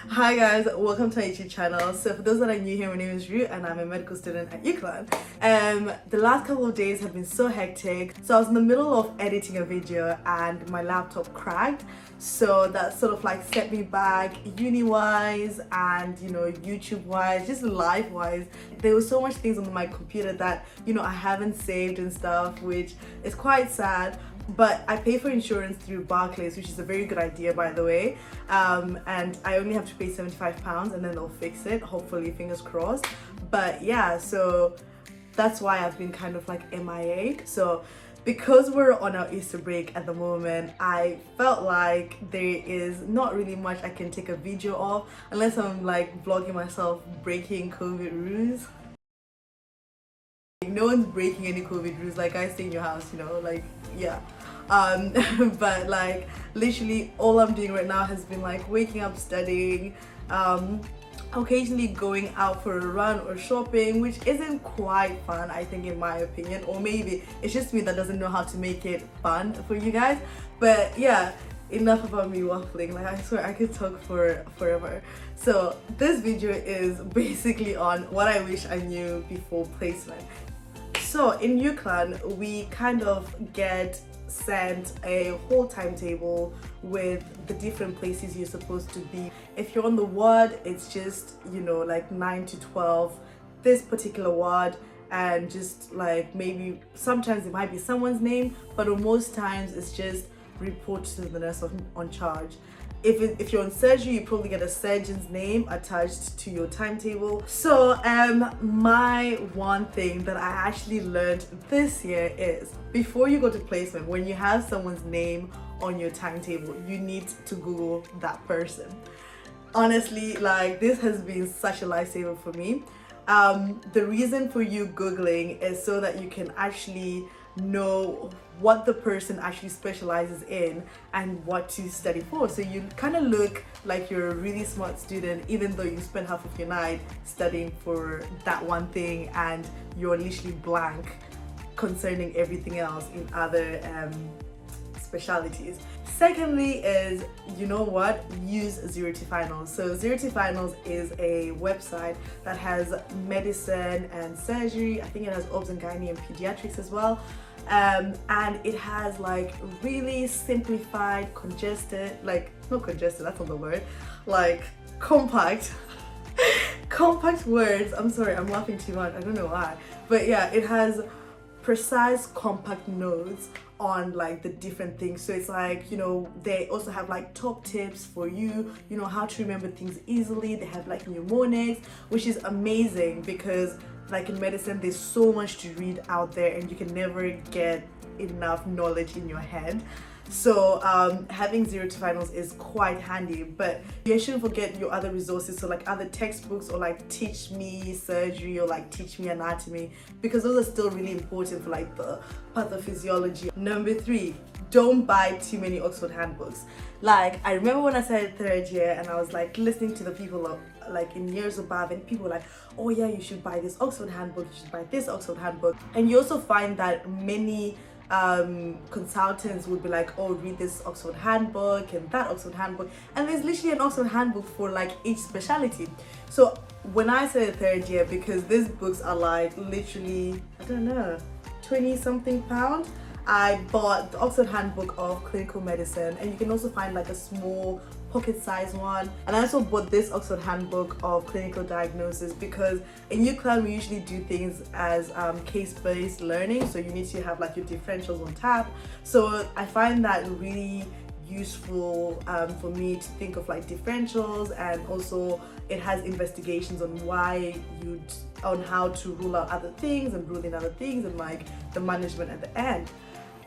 Hi guys, welcome to my YouTube channel. So for those that are new here, my name is Ru and I'm a medical student at UCLan. The last couple of days have been so hectic. So I was in the middle of editing a video and my laptop cracked. So that sort of like set me back uni-wise and YouTube-wise, just life-wise. There was so much things on my computer that I haven't saved and stuff, which is quite sad. But I pay for insurance through Barclays, which is a very good idea, by the way. And I only have to pay £75 and then they'll fix it, hopefully, fingers crossed. But yeah, so that's why I've been kind of like MIA. So because we're on our Easter break at the moment, I felt like there is not really much I can take a video of unless I'm like vlogging myself breaking COVID rules. No one's breaking any COVID rules, like guys, stay in your house, like yeah. But like literally all I'm doing right now has been like waking up, studying, occasionally going out for a run or shopping, which isn't quite fun, I think, in my opinion, or maybe it's just me that doesn't know how to make it fun for you guys. But yeah, enough about me waffling. Like, I swear I could talk for forever. So this video is basically on what I wish I knew before placement. So in UCLan, we kind of get sent a whole timetable with the different places you're supposed to be. If you're on the ward, it's just like 9 to 12, this particular ward, and just like maybe sometimes it might be someone's name, but most times it's just report to the nurse on charge. If you're on surgery, you probably get a surgeon's name attached to your timetable. So my one thing that I actually learned this year is, before you go to placement, when you have someone's name on your timetable, you need to Google that person. Honestly, like, this has been such a lifesaver for me. The reason for you Googling is so that you can actually know what the person actually specializes in and what to study for. So you kind of look like you're a really smart student, even though you spend half of your night studying for that one thing and you're literally blank concerning everything else in other specialities. Secondly is, use Zero to Finals. So Zero to Finals is a website that has medicine and surgery. I think it has obs and gynae and pediatrics as well. And it has like really simplified, congested, like not congested, that's not the word, like compact words. I'm sorry, I'm laughing too much, I don't know why. But yeah, it has precise, compact notes on like the different things. So it's like, they also have like top tips for you, how to remember things easily. They have like mnemonics, which is amazing because like in medicine, there's so much to read out there and you can never get enough knowledge in your head. So having Zero to Finals is quite handy, but you shouldn't forget your other resources. So like other textbooks, or like Teach Me Surgery, or like Teach Me Anatomy, because those are still really important for like the pathophysiology. Number 3, don't buy too many Oxford handbooks. Like, I remember when I started 3rd year and I was like listening to the people like in years above, and people were like, oh yeah, you should buy this Oxford handbook, you should buy this Oxford handbook. And you also find that many consultants would be like, oh, read this Oxford handbook and that Oxford handbook, and there's literally an Oxford handbook for like each specialty. So when I said 3rd year, because these books are like literally, I don't know, 20 something pounds, I bought the Oxford Handbook of Clinical Medicine, and you can also find like a small pocket-sized one. And I also bought this Oxford Handbook of Clinical Diagnosis, because in UCLan we usually do things as case-based learning, so you need to have like your differentials on tap. So I find that really useful for me to think of like differentials, and also it has investigations on on how to rule out other things and rule in other things, and like the management at the end.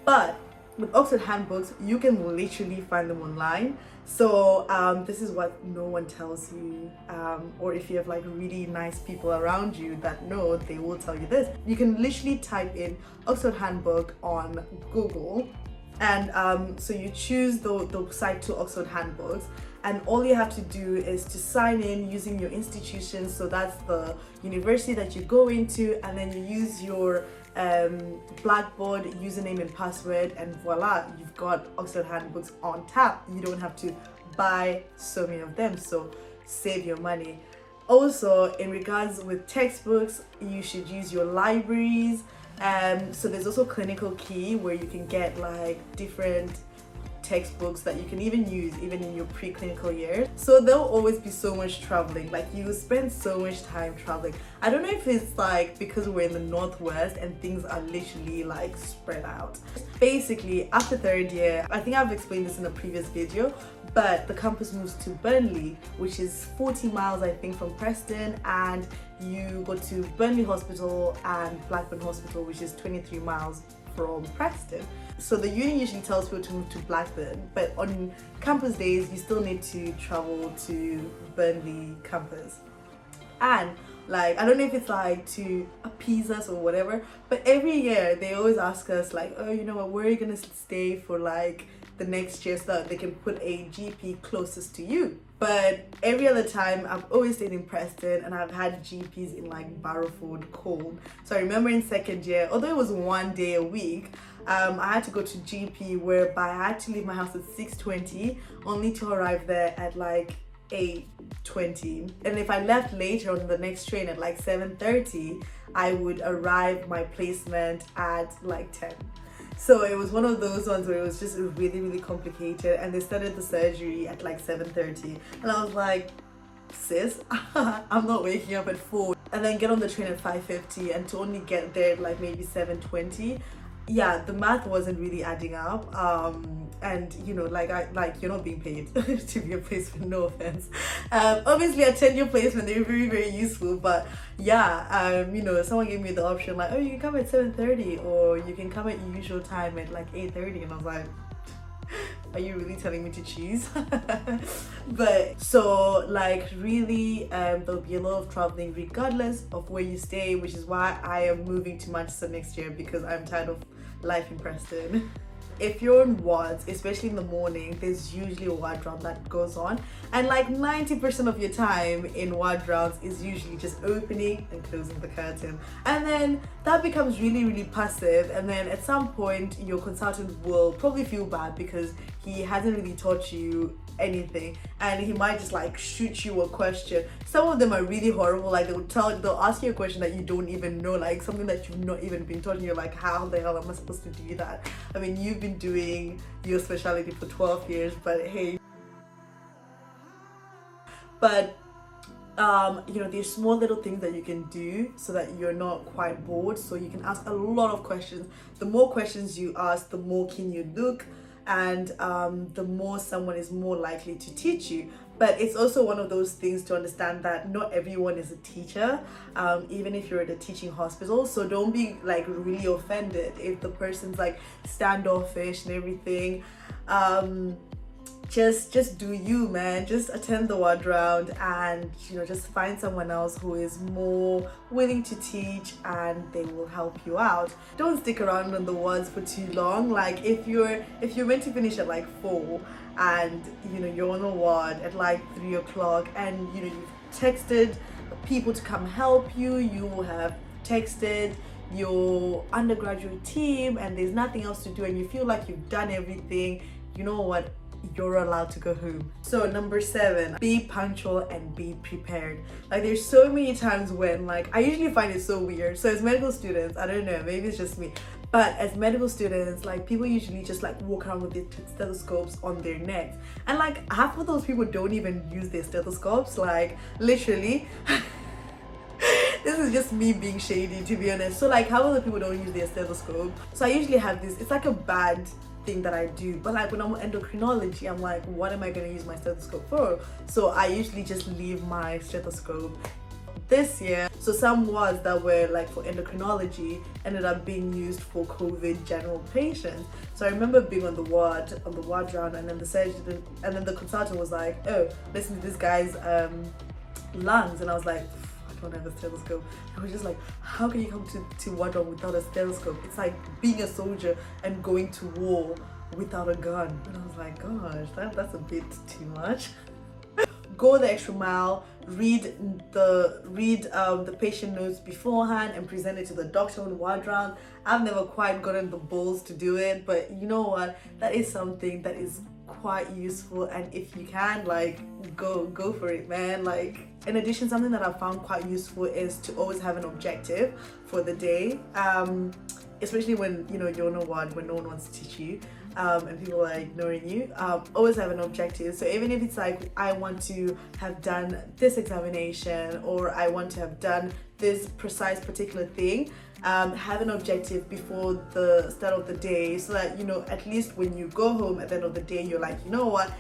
But with Oxford handbooks, you can literally find them online. So this is what no one tells you, or if you have like really nice people around you that know, they will tell you this. You can literally type in Oxford handbook on Google, and so you choose the site to Oxford handbooks, and all you have to do is to sign in using your institution. So that's the university that you go into, and then you use your Blackboard username and password, and voila, you've got Oxford handbooks on tap. You don't have to buy so many of them. So save your money. Also, in regards with textbooks, you should use your libraries. So there's also Clinical Key, where you can get like different textbooks that you can even use even in your preclinical years. So there'll always be so much traveling, like you spend so much time traveling. I don't know if it's like because we're in the northwest and things are literally like spread out. Basically, after third year, I think I've explained this in a previous video, but the campus moves to Burnley, which is 40 miles I think from Preston, and you go to Burnley Hospital and Blackburn Hospital, which is 23 miles from Preston. So the uni usually tells people to move to Blackburn, but on campus days you still need to travel to Burnley campus. And like, I don't know if it's like to appease us or whatever, but every year they always ask us like, oh, you know what, where are you gonna stay for like the next year so that they can put a GP closest to you. But every other time I've always stayed in Preston, and I've had GPs in like Barrowford, Colne. So I remember in second year, although it was 1 day a week, I had to go to GP, whereby I had to leave my house at 6:20 only to arrive there at like 8:20. And if I left later on the next train at like 7:30, I would arrive my placement at like 10. So it was one of those ones where it was just really, really complicated, and they started the surgery at like 7:30, and I was like, sis, I'm not waking up at 4 and then get on the train at 5:50 and to only get there at like maybe 7:20. Yeah, the math wasn't really adding up. And you know, like you're not being paid to be a placement, no offense. Obviously at tenure placement they're very, very useful, but yeah, you know, someone gave me the option like, oh, you can come at 7:30 or you can come at your usual time at like 8:30, and I was like, are you really telling me to choose? But so like really, there'll be a lot of traveling regardless of where you stay, which is why I am moving to Manchester next year, because I'm tired of life in Preston. If you're on wards, especially in the morning, there's usually a ward round that goes on, and like 90% of your time in ward rounds is usually just opening and closing the curtain, and then that becomes really, really passive, and then at some point your consultant will probably feel bad because he hasn't really taught you anything, and he might just like shoot you a question. Some of them are really horrible, like they'll ask you a question that you don't even know, like something that you've not even been taught, and you're like, how the hell am I supposed to do that? I mean, you've been doing your specialty for 12 years, but hey. But you know, there's small little things that you can do so that you're not quite bored. So you can ask a lot of questions. The more questions you ask, the more keen you look, and the more someone is more likely to teach you. But it's also one of those things to understand that not everyone is a teacher, even if you're at a teaching hospital. So don't be like really offended if the person's like standoffish and everything. Just do you, man. Just attend the ward round, and you know, just find someone else who is more willing to teach, and they will help you out. Don't stick around on the wards for too long. Like if you're meant to finish at like 4 and you know you're on a ward at like 3 o'clock, and you know you've texted people to come help you, you have texted your undergraduate team, and there's nothing else to do, and you feel like you've done everything, you know what, you're allowed to go home. So number 7, be punctual and be prepared. Like there's so many times when like, I usually find it so weird. So as medical students, I don't know, maybe it's just me, but as medical students, like people usually just like walk around with their stethoscopes on their necks, and like half of those people don't even use their stethoscopes, like literally. This is just me being shady, to be honest. So like half of the people don't use their stethoscope. So I usually have this, it's like a bad thing that I do, but like when I'm on endocrinology, I'm like, what am I going to use my stethoscope for? So I usually just leave my stethoscope. This year, so some wards that were like for endocrinology ended up being used for COVID general patients. So I remember being on the ward round, and then the surgeon, and then the consultant was like, oh, listen to this guy's lungs, and I was like, I don't have a stethoscope. I was just like, how can you come to ward round without a stethoscope? It's like being a soldier and going to war without a gun. And I was like, gosh, that's a bit too much. Go the extra mile, read the patient notes beforehand and present it to the doctor on the ward round. I've never quite gotten the balls to do it, but you know what? That is something that is quite useful, and if you can, like, go for it, man. Like, in addition, something that I found quite useful is to always have an objective for the day, especially when you're no one, when no one wants to teach you, and people are ignoring you. Always have an objective. So even if it's like, I want to have done this examination, or I want to have done this precise particular thing, have an objective before the start of the day, so that at least when you go home at the end of the day, you're like, you know what,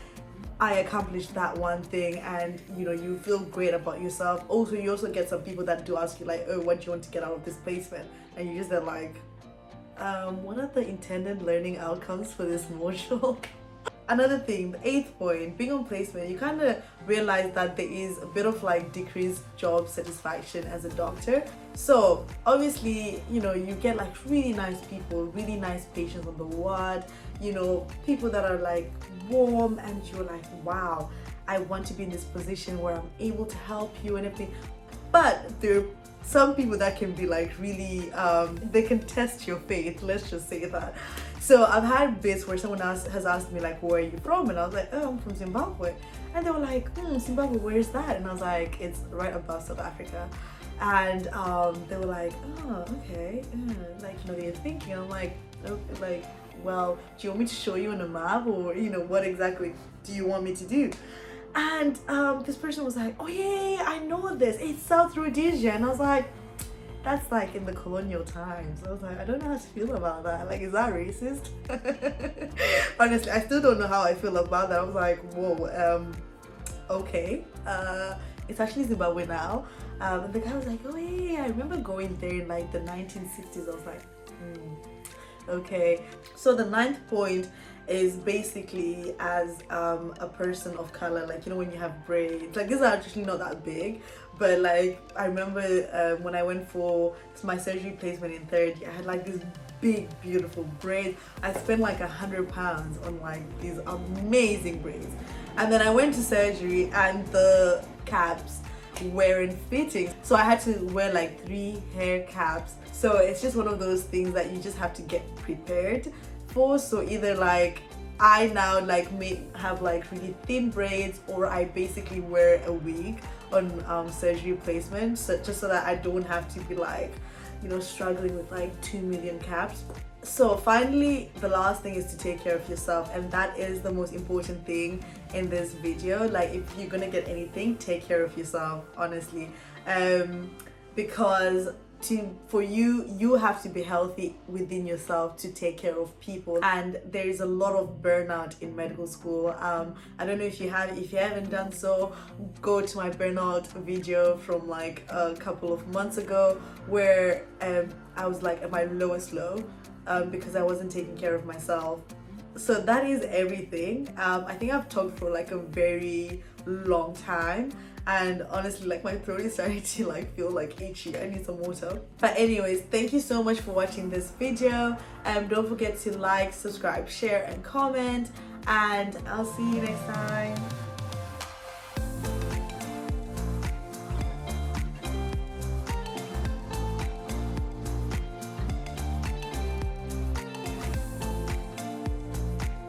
I accomplished that one thing, and you feel great about yourself. Also, you also get some people that do ask you like, oh, what do you want to get out of this placement, and you just are like, what are the intended learning outcomes for this module? Another thing, the 8th point, being on placement, you kind of realize that there is a bit of like decreased job satisfaction as a doctor. So obviously, you get like really nice people, really nice patients on the ward, people that are like warm, and you're like, wow, I want to be in this position where I'm able to help you and everything. But there are some people that can be like really, they can test your faith, let's just say that. So I've had bits where someone else has asked me like, where are you from? And I was like, oh, I'm from Zimbabwe. And they were like, Zimbabwe, where is that? And I was like, it's right above South Africa. And they were like, oh, okay, like, they're thinking. I'm like, okay, like, well, do you want me to show you on a map, or what exactly do you want me to do? And this person was like, oh yeah, I know this, it's South Rhodesia. And I was like, that's like in the colonial times. I was like, I don't know how to feel about that. Like, is that racist? Honestly, I still don't know how I feel about that. I was like, whoa, okay. It's actually Zimbabwe now. And the guy was like, oh yeah, I remember going there in like the 1960s. I was like, okay. So the 9th point is basically, as a person of color, like, when you have braids, like, these are actually not that big, but like, I remember when I went for my surgery placement in 3rd year, I had like these big beautiful braids. I spent like £100 on like these amazing braids, and then I went to surgery and the caps weren't fitting, so I had to wear like 3 hair caps. So it's just one of those things that you just have to get prepared for. So either like, I now like may have like really thin braids, or I basically wear a wig on surgery placement, so just so that I don't have to be like struggling with like 2 million caps. So finally, the last thing is to take care of yourself, and that is the most important thing in this video. Like, if you're gonna get anything, take care of yourself, honestly, because for you have to be healthy within yourself to take care of people. And there is a lot of burnout in medical school. I don't know if you haven't done so, go to my burnout video from like a couple of months ago, where I was like at my lowest low, because I wasn't taking care of myself. So that is everything. I think I've talked for like a very long time, and honestly, like, my throat is starting to like feel like itchy. I need some water. But anyways, thank you so much for watching this video. Don't forget to like, subscribe, share and comment, and I'll see you next time.